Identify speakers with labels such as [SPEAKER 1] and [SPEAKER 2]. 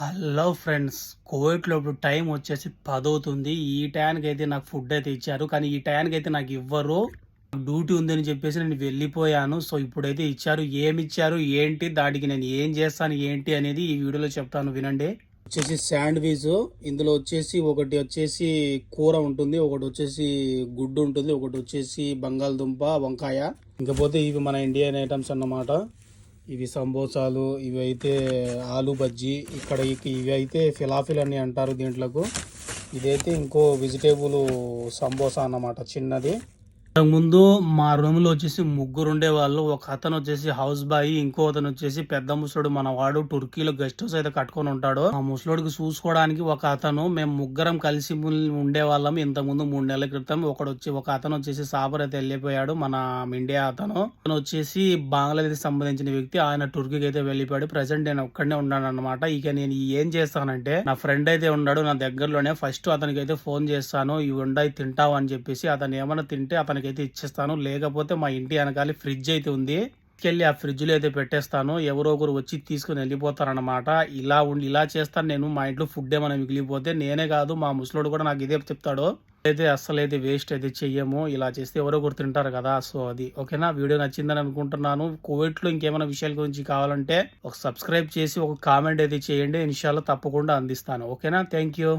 [SPEAKER 1] Hello friends, కోవిడ్లో ఇప్పుడు time వచ్చేసి 10 అవుతుంది. ఈ టయానికి అయితే నాకు ఫుడ్ అయితే ఇచ్చారు, కానీ ఈ టయానికి అయితే నాకు ఇవ్వరు. డ్యూటీ ఉందని చెప్పేసి నేను వెళ్ళిపోయాను. సో ఇప్పుడైతే ఇచ్చారు. ఏమి ఇచ్చారు, ఏంటి, దానికి నేను ఏం చేస్తాను, ఏంటి అనేది ఈ వీడియోలో చెప్తాను, వినండి. వచ్చేసి శాండ్విచ్. ఇందులో వచ్చేసి ఒకటి వచ్చేసి కూర ఉంటుంది, ఒకటి వచ్చేసి గుడ్డు ఉంటుంది, ఒకటి వచ్చేసి బంగాళదుంప వంకాయ. ఇంకపోతే ఇవి మన ఇండియన్ ఐటమ్స్ అన్నమాట. ఇవి సమోసాలు, ఇవి అయితే ఆలు బజ్జీ, ఇక్కడ ఇవి అయితే ఫిలాఫిల్ అని అంటారు దీంట్లకు. ఇదైతే ఇంకో వెజిటేబుల్ సమోసా అన్నమాట, చిన్నది. ముందు మా రూమ్ లో వచ్చేసి ముగ్గురు ఉండేవాళ్ళు. ఒక అతను వచ్చేసి హౌస్ బాయ్, ఇంకో అతను వచ్చేసి పెద్ద ముసలోడు. మన వాడు టర్కీలో గెస్ట్ హౌస్ అయితే కట్టుకొని ఉంటాడు. ఆ ముసలోడికి చూసుకోవడానికి ఒక అతను, మేము ముగ్గురం కలిసి ఉండేవాళ్ళం ఇంత ముందు 3 నెలల క్రితం. ఒక అతను వచ్చేసి సాబర్ అయితే వెళ్ళిపోయాడు, మన ఇండియా అతను వచ్చేసి బంగ్లాదేశ్ సంబంధించిన వ్యక్తి. ఆయన టర్కీకి అయితే వెళ్ళిపోయాడు. ప్రెసెంట్ నేను ఒక్కడనే ఉన్నాను అనమాట. ఇక నేను ఏం చేస్తానంటే, నా ఫ్రెండ్ అయితే ఉన్నాడు నా దగ్గరలోనే, ఫస్ట్ అతనికి అయితే ఫోన్ చేస్తాను, ఇవి ఉండయి తింటావు అని చెప్పేసి. అతను ఏమైనా తింటే అతనికి అయితే ఇచ్చేస్తాను, లేకపోతే మా ఇంటి వెనకాల ఫ్రిడ్జ్ అయితే ఉంది, వెళ్ళి ఆ ఫ్రిడ్జ్ లో అయితే పెట్టేస్తాను. ఎవరో ఒకరు వచ్చి తీసుకుని వెళ్ళిపోతారనమాట. ఇలా చేస్తాను నేను. మా ఇంట్లో ఫుడ్ ఏమైనా మిగిలిపోతే నేనే కాదు, మా ముసలోడు కూడా నాకు ఇదే చెప్తాడు. అయితే అస్సలైతే వేస్ట్ అయితే చెయ్యము. ఇలా చేస్తే ఎవరో ఒకరు తింటారు కదా. సో అది ఓకేనా. వీడియో నచ్చిందని అనుకుంటున్నాను. కోవిడ్ లో ఇంకేమైనా విషయాల గురించి కావాలంటే ఒక సబ్స్క్రైబ్ చేసి ఒక కామెంట్ అయితే చేయండి. ఇన్షాల్లో తప్పకుండా అందిస్తాను. ఓకేనా. Thank you.